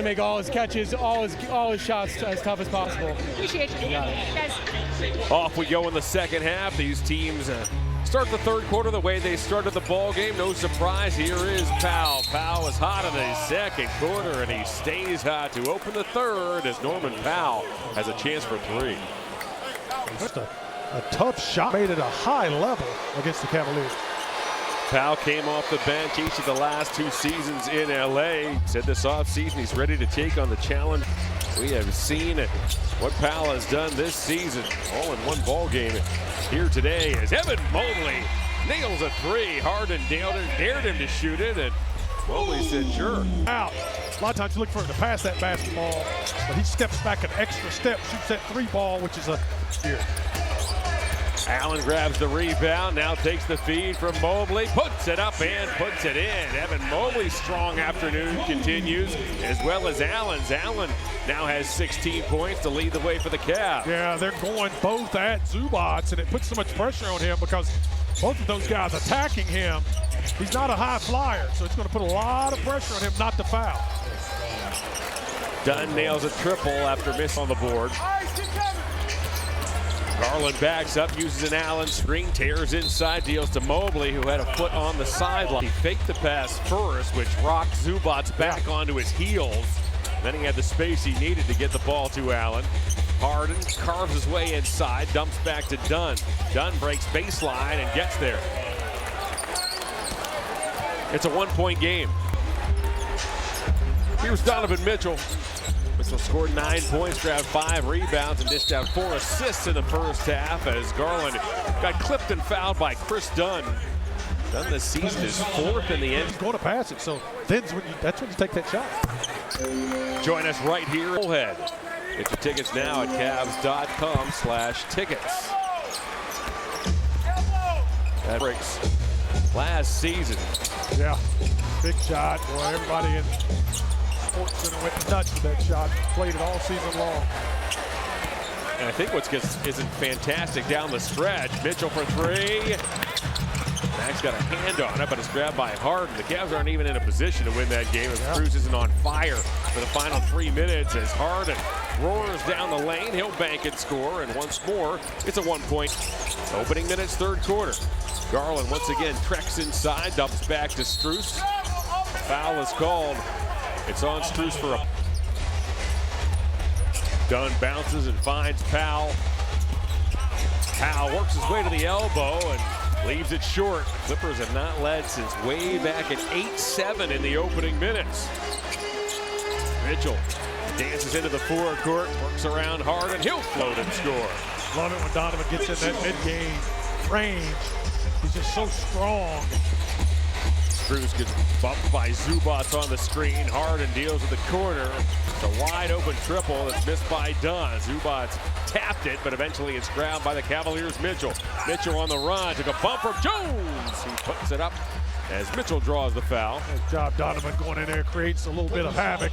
make all his catches, all his shots as tough as possible. Appreciate you. Guys. Off we go in the second half. These teams start the third quarter the way they started the ball game. No surprise, here is Powell. Powell is hot in the second quarter, and he stays hot to open the third as Norman Powell has a chance for three. Just a tough shot made at a high level against the Cavaliers. Powell came off the bench each of the last 2 seasons in LA. Said this offseason he's ready to take on the challenge. We have seen what Powell has done this season, all in one ball game. Here today as Evan Mobley nails a three. Harden dared him to shoot it, and Mobley said sure. Out. A lot of times you look for him to pass that basketball, but he steps back an extra step, shoots that three ball, which is a here. Allen grabs the rebound, now takes the feed from Mobley, puts it up and puts it in. Evan Mobley's strong afternoon continues, as well as Allen's. Allen now has 16 points to lead the way for the Cavs. Yeah, they're going both at Zubac, and it puts so much pressure on him because both of those guys attacking him. He's not a high flyer, so it's going to put a lot of pressure on him not to foul. Dunn nails a triple after miss on the board. Garland backs up, uses an Allen screen, tears inside, deals to Mobley, who had a foot on the sideline. He faked the pass first, which rocked Zubac back onto his heels. Then he had the space he needed to get the ball to Allen. Harden carves his way inside, dumps back to Dunn. Dunn breaks baseline and gets there. It's a one-point game. Here's Donovan Mitchell. Mitchell scored 9 points, grabbed 5 rebounds, and dished out 4 assists in the first half as Garland got clipped and fouled by Chris Dunn. Dunn this season is 4th in the end. He's going to pass it, so that's when you take that shot. Join us right here at Bullhead. Get your tickets now at Cavs.com/tickets. That breaks last season. Yeah, big shot. Boy, everybody in Sports Center went nuts with that shot. Played it all season long. And I think what isn't fantastic down the stretch. Mitchell for three. Max got a hand on it, but it's grabbed by Harden. The Cavs aren't even in a position to win that game as Cruz isn't on fire for the final 3 minutes as Harden roars down the lane. He'll bank and score, and once more, it's a 1-point opening minutes, third quarter. Garland once again treks inside, dumps back to Strus. Foul is called. It's on Strus for a... Dunn bounces and finds Powell. Powell works his way to the elbow and leaves it short. Clippers have not led since way back at 8-7 in the opening minutes. Mitchell dances into the forecourt, works around Harden. He'll float and score. Love it when Donovan gets in that mid-game range. He's just so strong. Cruz gets bumped by Zubac on the screen. Harden deals with the corner. It's a wide open triple that's missed by Dunn. Zubac tapped it, but eventually it's grabbed by the Cavaliers' Mitchell. Mitchell on the run, took a bump from Jones. He puts it up as Mitchell draws the foul. Nice job, Donovan, going in there, creates a little bit of havoc.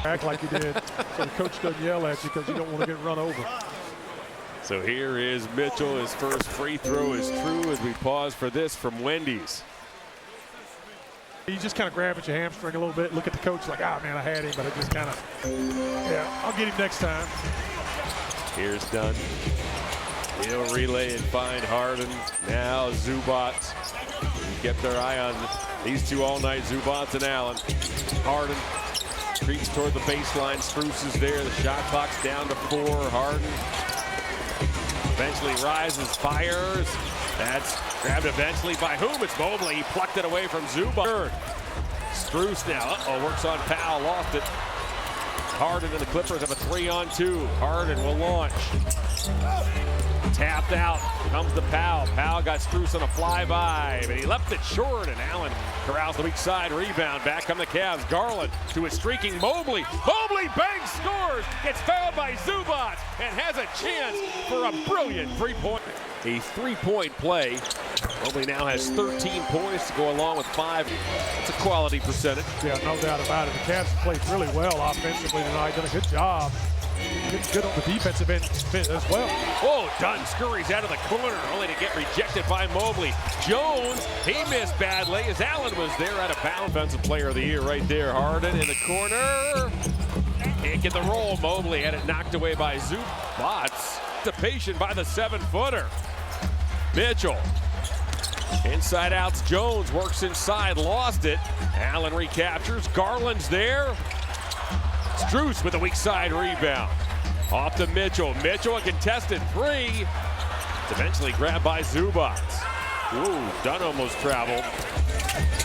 Act like you did, so the coach doesn't yell at you because you don't want to get run over. So here is Mitchell. His first free throw is true as we pause for this from Wendy's. You just kind of grab at your hamstring a little bit, look at the coach like, man, I had him, but I just kind of, I'll get him next time. Here's Dunn. He'll relay and find Harden. Now Zubac. We kept our eye on these two all night, Zubac and Allen. Harden creeps toward the baseline. Strus is there. The shot clock's down to 4. Harden eventually rises, fires. That's grabbed eventually by whom? It's Mobley. He plucked it away from Zubac. Strus now, works on Powell, lost it. Harden and the Clippers have a 3-on-2. Harden will launch. Tapped out, comes to Powell. Powell got Strus on a flyby, but he left it short, and Allen corrals the weak side rebound. Back come the Cavs. Garland to a streaking Mobley. Mobley bangs, scores, gets fouled by Zubac, and has a chance for a brilliant three-point. A three-point play. Mobley now has 13 points to go along with 5. It's a quality percentage. Yeah, no doubt about it. The Cavs played really well offensively tonight. Done a good job Good on the defensive end as well. Oh, Dunn scurries out of the corner, only to get rejected by Mobley. Jones, he missed badly as Allen was there out of bounds. Defensive player of the year right there. Harden in the corner. Can't get the roll. Mobley had it knocked away by Zubats. Anticipation by the 7-footer. Mitchell. Inside outs, Jones works inside, lost it. Allen recaptures, Garland's there. Strus with a weak side rebound. Off to Mitchell. Mitchell, a contested three. It's eventually grabbed by Zubats. Ooh, Dunn almost traveled.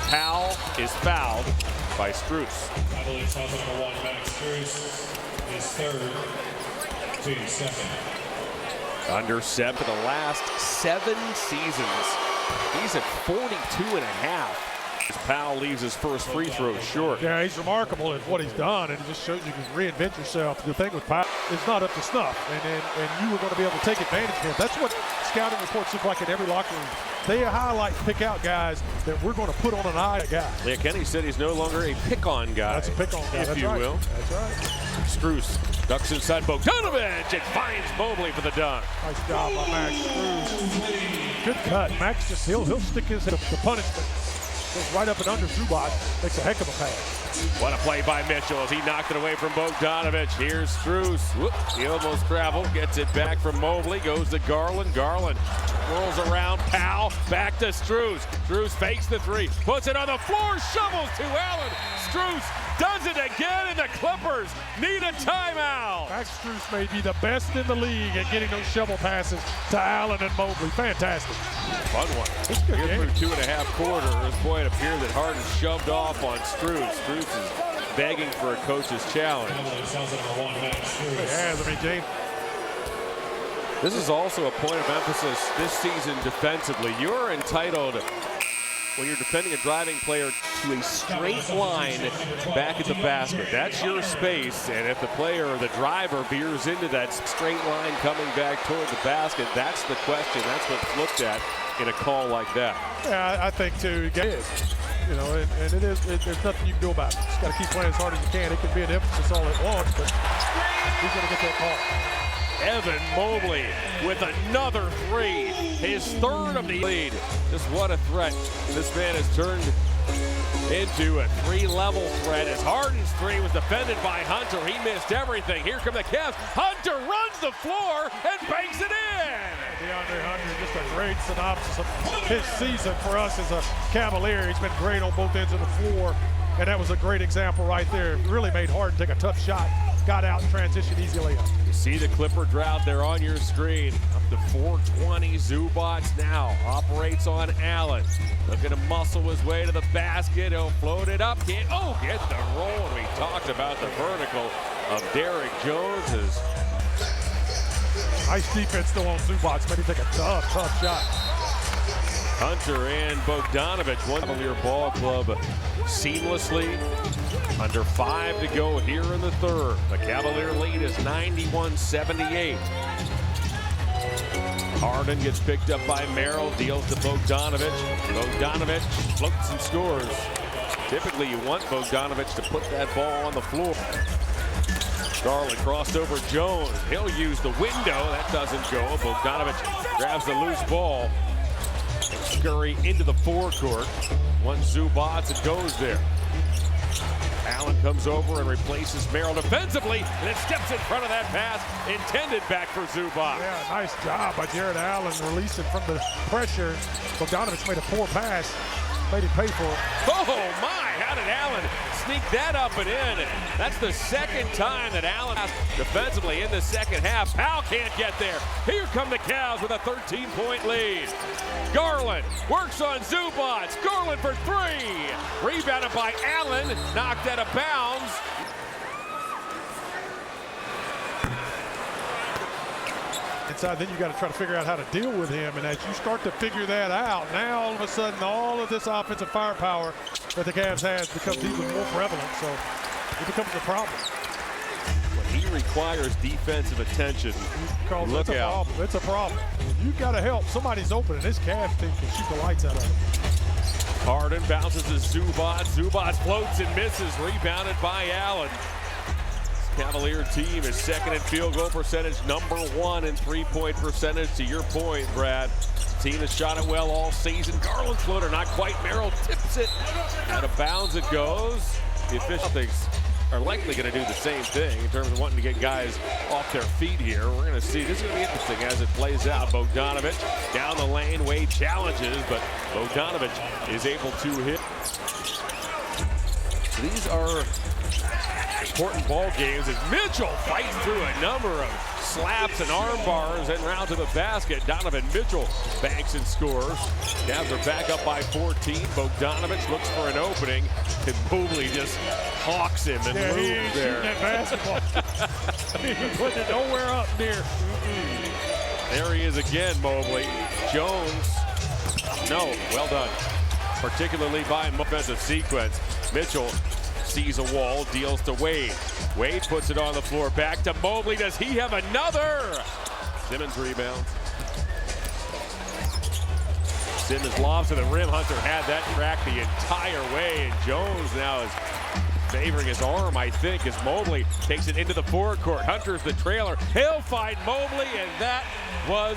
Powell is fouled by Strus. Cavaliers foul number 1, Max Strus, his third, team second. Under 7 for the last 7 seasons. He's at 42.5. As Powell leaves his first free throw short. Yeah, he's remarkable at what he's done, and it just shows you can reinvent yourself. The thing with Powell, it's not up to snuff, and you were going to be able to take advantage of him. That's what scouting reports look like in every locker room. They highlight, pick out guys that we're going to put on an eye guy. Yeah, Kenny said he's no longer a pick-on guy. That's a pick-on guy, if that's you right. will. That's right. Strus ducks inside Bogdanovich and finds Mobley for the dunk. Nice job by Max Strus. Good cut. Max just, he'll stick his the punishment. Goes right up and under Zubats. Makes a heck of a pass. What a play by Mitchell as he knocked it away from Bogdanovich. Here's Strus. Whoop, he almost traveled. Gets it back from Mobley. Goes to Garland. Garland rolls around. Powell. Back to Strus. Strus fakes the three. Puts it on the floor. Shovels to Allen. Strus does it again, and the Clippers need a timeout. Max Strus may be the best in the league at getting those shovel passes to Allen and Mobley. Fantastic. Fun one. It's a good Here game. through 2.5 quarters. Boy, it appeared that Harden shoved off on Strus. Strus is begging for a coach's challenge. Cavaliers foul number 1, Max Strus. Yeah, I mean, James. This is also a point of emphasis this season defensively. You're entitled, when you're defending a driving player, to a straight line back at the basket. That's your space, and if the player or the driver veers into that straight line coming back toward the basket, that's the question. That's what's looked at in a call like that. Yeah, I think too. It is, you know, and it is. There's nothing you can do about it. Just got to keep playing as hard as you can. It can be an emphasis all at once, but he's going to get that call. Evan Mobley with another three, his third of the lead. Just what a threat this man has turned into a 3-level threat as Harden's three was defended by Hunter. He missed everything. Here come the Cavs. Hunter runs the floor and banks it in. DeAndre Hunter, just a great synopsis of his season for us as a Cavalier. He's been great on both ends of the floor, and that was a great example right there. Really made Harden take a tough shot, got out and transitioned easily up. You see the Clipper drought there on your screen. Up to 420. Zubats now operates on Allen. Looking to muscle his way to the basket. He'll float it up. Get the roll. And we talked about the vertical of Derrick Jones. Nice defense still on Zubats. Made him take a tough shot. Hunter and Bogdanovich won the Cavalier Ball Club seamlessly. Under 5 to go here in the third. The Cavalier lead is 91-78. Harden gets picked up by Merrill, deals to Bogdanovich. Bogdanovich floats and scores. Typically you want Bogdanovich to put that ball on the floor. Garland crossed over Jones. He'll use the window. That doesn't go. Bogdanovich grabs the loose ball. Scurry into the forecourt. One Zubats, it goes there. Allen comes over and replaces Merrill defensively, and then steps in front of that pass intended back for Zubats. Yeah, nice job by Jared Allen releasing from the pressure. Bogdanovich made a poor pass, made him pay for it. Oh my, how did Allen sneak that up and in? That's the second time that Allen defensively in the second half. Powell can't get there. Here come the Cavs with a 13-point lead. Garland works on Zubats. Garland for three. Rebounded by Allen, knocked out of bounds. Inside, then you got to try to figure out how to deal with him. And as you start to figure that out, now all of a sudden, all of this offensive firepower that the Cavs has becomes even more prevalent. So it becomes a problem. When he requires defensive attention, look out. It's a problem. You've got to help. Somebody's open, and this Cavs team can shoot the lights out of it. Harden bounces to Zubats. Zubats floats and misses. Rebounded by Allen. Cavs Cavalier team is second in field goal percentage, number 1 in three-point percentage. To your point, Brad, the team has shot it well all season. Garland's floater, not quite. Merrill tips it. Out of bounds it goes. The officials are likely going to do the same thing in terms of wanting to get guys off their feet here. We're going to see. This is going to be interesting as it plays out. Bogdanovich down the lane. Wade challenges, but Bogdanovich is able to hit. So these are important ball games as Mitchell fights through a number of slaps and arm bars and round to the basket. Donovan Mitchell banks and scores. Cavs are back up by 14. Bogdanovich looks for an opening, and Mobley just hawks him and moves there. That basketball. He put it nowhere up near. There he is again, Mobley. Jones, no, well done. Particularly by offensive sequence. Mitchell sees a wall, deals to Wade. Wade puts it on the floor, back to Mobley. Does he have another? Simmons rebounds. Simmons lobs to the rim. Hunter had that track the entire way, and Jones now is favoring his arm, I think, as Mobley takes it into the forecourt. Hunter's the trailer. He'll find Mobley, and that was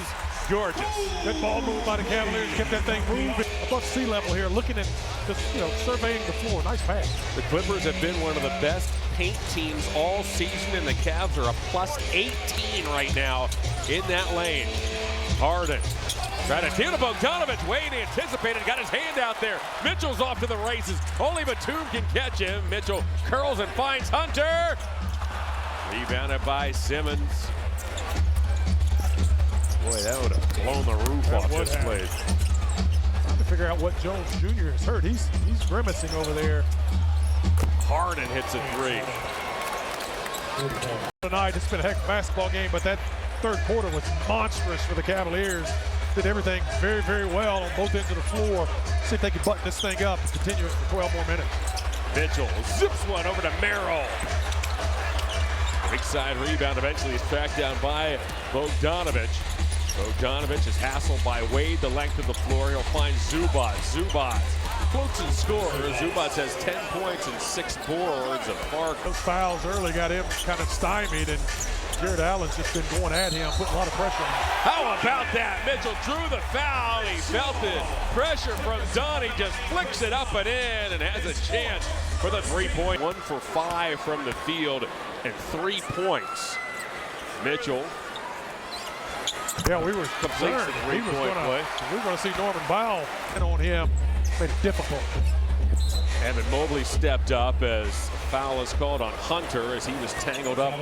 gorgeous. Good ball move by the Cavaliers, kept that thing moving above sea level here, looking at just, surveying the floor. Nice pass. The Clippers have been one of the best paint teams all season, and the Cavs are a plus 18 right now in that lane. Harden trying to deal to Bogdanovich. Wade anticipated, got his hand out there. Mitchell's off to the races. Only Batum can catch him. Mitchell curls and finds Hunter. Rebounded by Simmons. Boy, that would have blown the roof off this place. Trying to figure out what Jones Jr. has hurt. He's grimacing over there. Harden hits a three. Tonight, it's been a heck of a basketball game, but that third quarter was monstrous for the Cavaliers. Did everything very, very well on both ends of the floor. See if they can button this thing up and continue it for 12 more minutes. Mitchell zips one over to Merrill. Big side rebound eventually is tracked down by Bogdanovich. Bogdanovich is hassled by Wade the length of the floor. He'll find Zubac. Zubac floats and scores. Zubac has 10 points and 6 boards. Those fouls early got him kind of stymied, and Jared Allen's just been going at him, putting a lot of pressure on him. How about that? Mitchell drew the foul. He felt it. Pressure from Dunn. He just flicks it up and in and has a chance for the three-point. 1 for 5 from the field and 3 points. Mitchell. Yeah, we were concerned. We were going to see Norman Powell on him. Made it difficult. Evan Mobley stepped up as a foul is called on Hunter as he was tangled up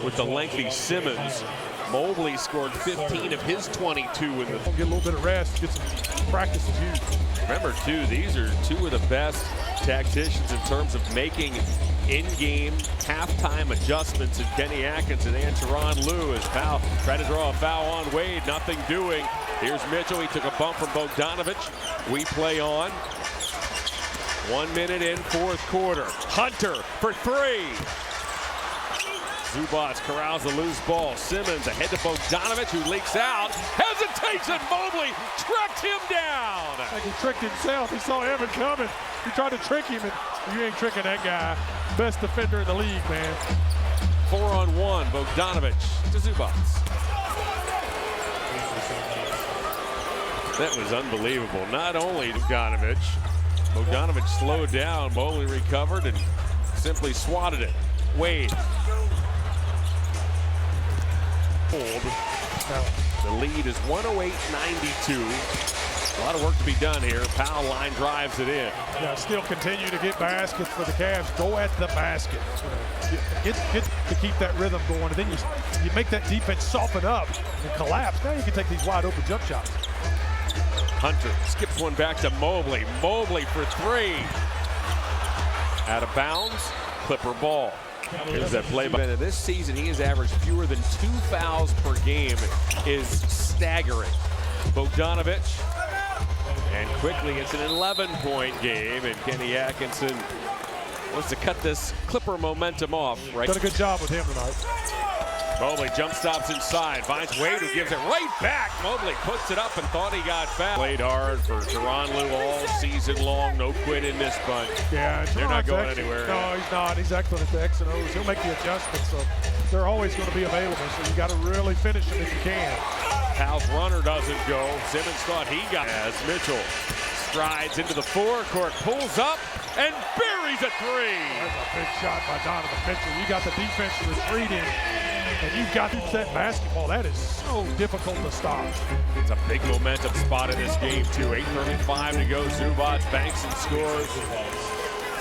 with the lengthy Simmons. Mobley scored 15 of his 22 in the. Get a little bit of rest, get some practice is used. Remember, too, these are two of the best tacticians in terms of making in-game halftime adjustments in Kenny Atkinson and Tyronn Lue as Powell tried to draw a foul on Wade, nothing doing. Here's Mitchell, he took a bump from Bogdanovich. We play on. 1 minute in, fourth quarter. Hunter for three. Zubac corrals the loose ball. Simmons ahead to Bogdanovich, who leaks out. Hesitates, and Mobley tracked him down. Like he tricked himself. He saw Evan coming. He tried to trick him, and you ain't tricking that guy. Best defender in the league, man. 4-on-1, Bogdanovich to Zubac. That was unbelievable. Not only Bogdanovich slowed down. Mobley recovered and simply swatted it. Wade. The lead is 108-92. A lot of work to be done here. Powell line drives it in. Yeah, still continue to get baskets for the Cavs. Go at the basket. Get to keep that rhythm going. And then you make that defense soften up and collapse. Now you can take these wide open jump shots. Hunter skips one back to Mobley. Mobley for three. Out of bounds. Clipper ball. Here's that play by this season. He has averaged fewer than 2 fouls per game. Is staggering. Bogdanovich. And quickly it's an 11-point game, and Kenny Atkinson wants to cut this Clipper momentum off. Done a good job with him tonight. Mobley jump stops inside, finds Wade, who gives it right back. Mobley puts it up and thought he got fouled. Played hard for Teron Lue all season long. No quit in this bunch. Yeah, they're not going excellent. anywhere. No, he's not. He's excellent at the X and O's. He'll make the adjustments, so they're always going to be available. So you got to really finish them if you can. Powell's runner doesn't go. Simmons thought he got as Mitchell strides into the forecourt, pulls up, and buries a three. That's a big shot by Donovan Mitchell. You got the defense retreating, and you've got to set basketball. That is so difficult to stop. It's a big momentum spot in this game, too. 8:35 to go. Zubac banks and scores.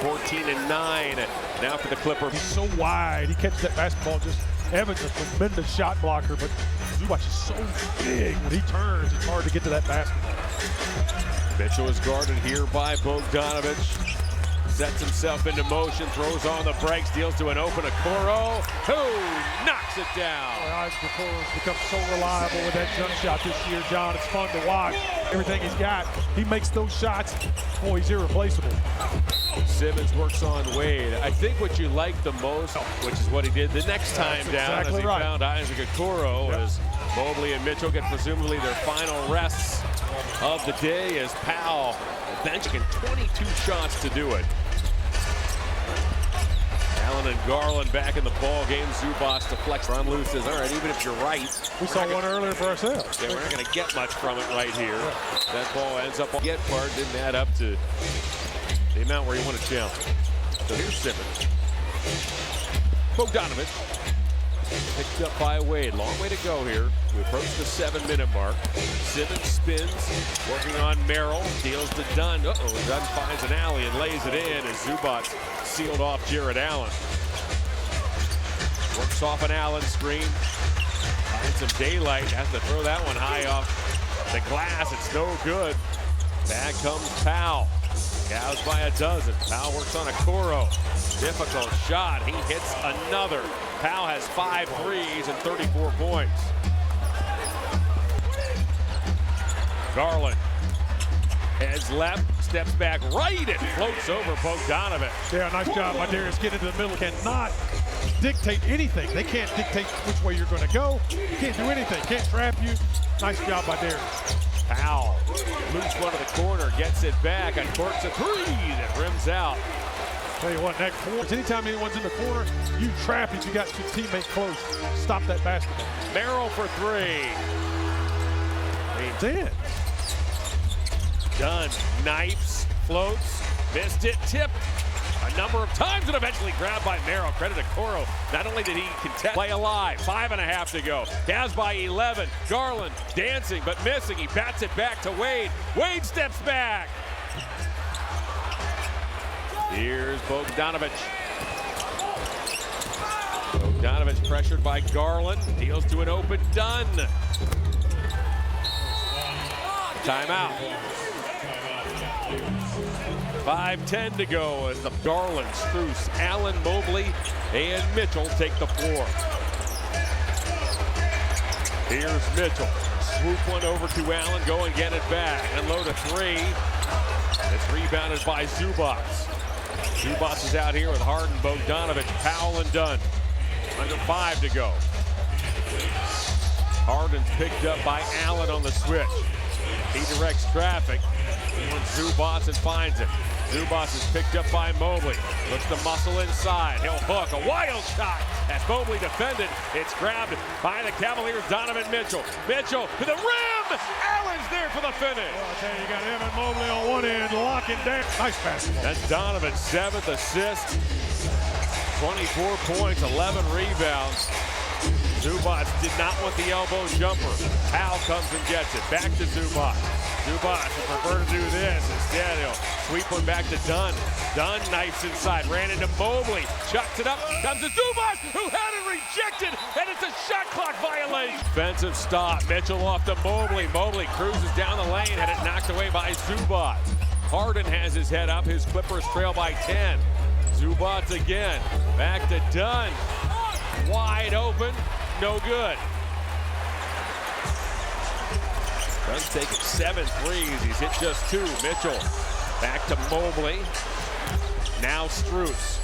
14-9 now for the Clippers. He's so wide. He catches that basketball. Just Evans, a tremendous shot blocker, but Zubac is so big. When he turns, it's hard to get to that basketball. Mitchell is guarded here by Bogdanovich. Sets himself into motion, throws on the brakes, deals to an open Okoro, who knocks it down. Okoro's become so reliable with that jump shot this year, John. It's fun to watch. Everything he's got, he makes those shots. Boy, he's irreplaceable. Simmons works on Wade. I think what you like the most, which is what he did the next time down, exactly as he right. found Isaac Okoro, as Mobley and Mitchell get presumably their final rests of the day, as Powell benching 22 shots to do it. Allen and Garland back in the ball game. Zubac deflects. Ron Lue says, all right, even if you're right. We saw one earlier for ourselves. Yeah, we're not going to get much from it right here. That ball ends up on the get part, didn't add up to the amount where you want to challenge. So here's Simmons. Bogdanovich. Picked up by Wade. Long way to go here. We approach the 7-minute mark. Simmons spins, working on Merrill. Deals to Dunn. Uh-oh, Dunn finds an alley and lays it in as Zubac sealed off Jared Allen. Works off an Allen screen. Finds some daylight. Has to throw that one high off the glass. It's no good. Back comes Powell. Cavs by a dozen. Powell works on Okoro. Difficult shot. He hits another. Powell has 5 threes and 34 points. Garland heads left, steps back right, and floats over Bogdanovich. Yeah, nice job by Darius. Get into the middle. Cannot dictate anything. They can't dictate which way you're going to go. You can't do anything. Can't trap you. Nice job by Darius. Powell moves one to the corner, gets it back, and corks a three that rims out. Tell you what, that corner, anytime anyone's in the corner, you trap if you got your teammate close. Stop that basketball. Merrill for three. He's in. Dunn knifes, floats, missed it, tipped a number of times, and eventually grabbed by Merrill. Credit to Okoro. Not only did he contest, play alive, 5.5 to go. Cavs by 11. Garland dancing but missing. He bats it back to Wade. Wade steps back. Here's Bogdanovich. Bogdanovich pressured by Garland. Deals to an open Dunn. Timeout. 5:10 to go as the Garland, Strus, Allen, Mobley, and Mitchell take the floor. Here's Mitchell. Swoop one over to Allen. Go and get it back. Unload a three. It's rebounded by Zubac. Zubac is out here with Harden, Bogdanovich, Powell, and Dunn. Under 5 to go. Harden's picked up by Allen on the switch. He directs traffic. Zubac and finds it. Zubac is picked up by Mobley. Looks to muscle inside. He'll hook. A wild shot as Mobley defended. It's grabbed by the Cavaliers, Donovan Mitchell. Mitchell to the rim. Allen's there for the finish. Well, I tell you, you got Evan Mobley on one end, locking down. Nice basketball. That's Donovan's 7th assist. 24 points, 11 rebounds. Zubac did not want the elbow jumper. Powell comes and gets it. Back to Zubac. Zubac would prefer to do this. Instead, he'll sweep one back to Dunn. Dunn knifes inside. Ran into Mobley. Chucks it up. Comes to Zubac, who had it rejected. And it's a shot clock violation. Defensive stop. Mitchell off to Mobley. Mobley cruises down the lane. Had it knocked away by Zubac. Harden has his head up. His Clippers trail by 10. Zubac again. Back to Dunn. Wide open. No good. Dunn's taken 7 threes. He's hit just 2. Mitchell back to Mobley. Now Strus.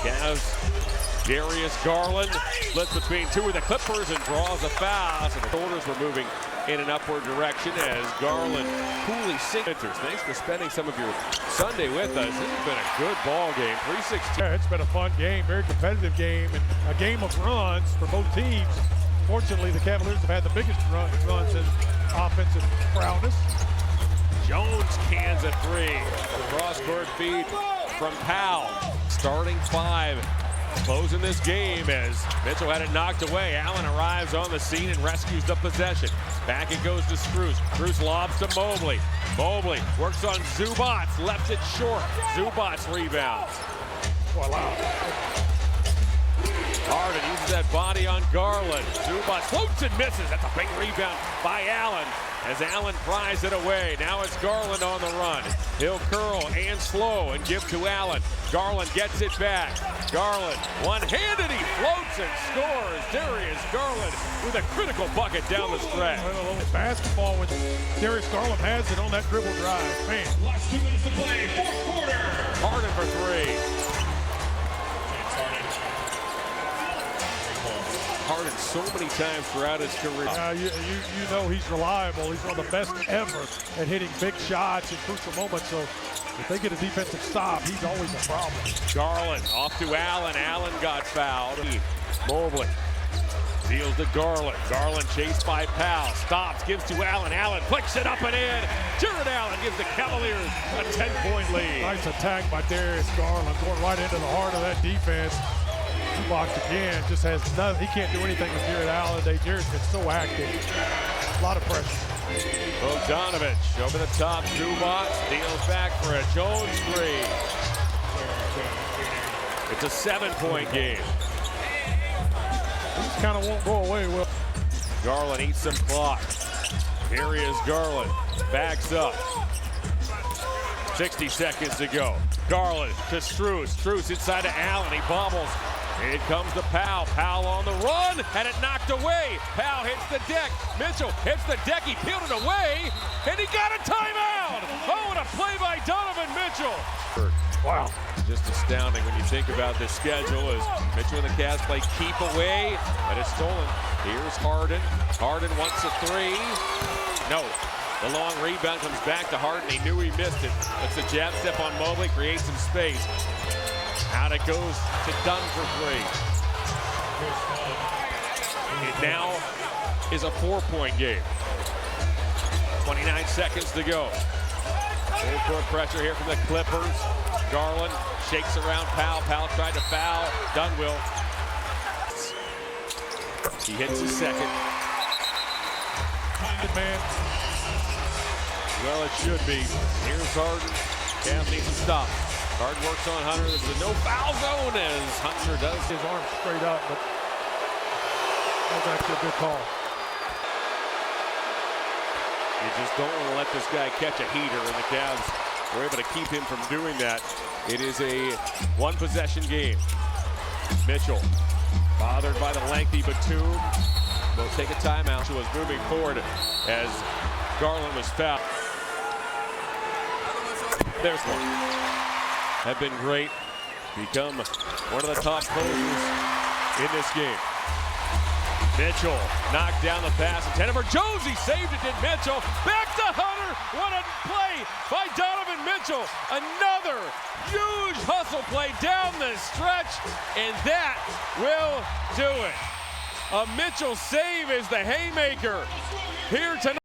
Cavs Darius Garland splits between two of the Clippers and draws a foul. So the shoulders were moving in an upward direction as Garland coolly signatures. Thanks for spending some of your Sunday with us. This has been a good ball game. 3-16. Yeah, it's been a fun game, very competitive game, and a game of runs for both teams. Fortunately, the Cavaliers have had the biggest runs in offensive prowess. Jones cans a three. Cross-court feed from Powell. Starting five. Closing this game as Mitchell had it knocked away. Allen arrives on the scene and rescues the possession. Back it goes to Strus. Strus lobs to Mobley. Mobley works on Zubac, left it short. Zubac rebounds. Wow. Harden uses that body on Garland. Zubac floats and misses. That's a big rebound by Allen as Allen pries it away. Now it's Garland on the run. He'll curl and slow and give to Allen. Garland gets it back. Garland one-handed, he floats and scores. Darius Garland with a critical bucket down the stretch. It's basketball when Darius Garland has it on that dribble drive. Man. Last 2 minutes to play, fourth quarter. Harden for three. Harden so many times throughout his career. You know he's reliable. He's one of the best ever at hitting big shots in crucial moments. So if they get a defensive stop, he's always a problem. Garland off to Allen. Allen got fouled. Mobley deals to Garland. Garland chased by Powell. Stops, gives to Allen. Allen flicks it up and in. Jared Allen gives the Cavaliers a 10-point lead. Nice attack by Darius Garland, going right into the heart of that defense. Zubac again just has nothing. He can't do anything with Jared Allen today. Jared's been so active. A lot of pressure. Bogdanovich over the top. Zubac deals back for a Jones three. It's a 7-point game. This kind of won't go away. Well, Garland eats some clock. Here he is, Garland. Backs up. 60 seconds to go. Garland to Strus. Strus inside to Allen. He bobbles. It comes to Powell. Powell on the run. Had it knocked away. Powell hits the deck. Mitchell hits the deck. He peeled it away. And he got a timeout. Oh, what a play by Donovan Mitchell. wow. Just astounding when you think about this schedule as Mitchell and the Cavs play keep away, but it's stolen. Here's Harden. Harden wants a three. No. The long rebound comes back to Harden. He knew he missed it. That's a jab step on Mobley, creates some space. Out it goes to Dunn for three. It now is a 4-point game. 29 seconds to go. Full court pressure here from the Clippers. Garland shakes around Powell. Powell tried to foul. Dunn will. He hits his second. Good man. Well, it should be. Here's Harden. Cavs needs to stop. Harden works on Hunter. This is a no-foul zone as Hunter does His arm straight up, but that was actually a good call. You just don't want to let this guy catch a heater, and the Cavs were able to keep him from doing that. It is a one-possession game. Mitchell, bothered by the lengthy Batum, will take a timeout. He was moving forward as Garland was fouled. There's one. Have been great. Become one of the top closers in this game. Mitchell knocked down the pass intended for Jones. He saved it, did Mitchell. Back to Hunter. What a play by Donovan Mitchell. Another huge hustle play down the stretch, and that will do it. A Mitchell save is the haymaker here tonight.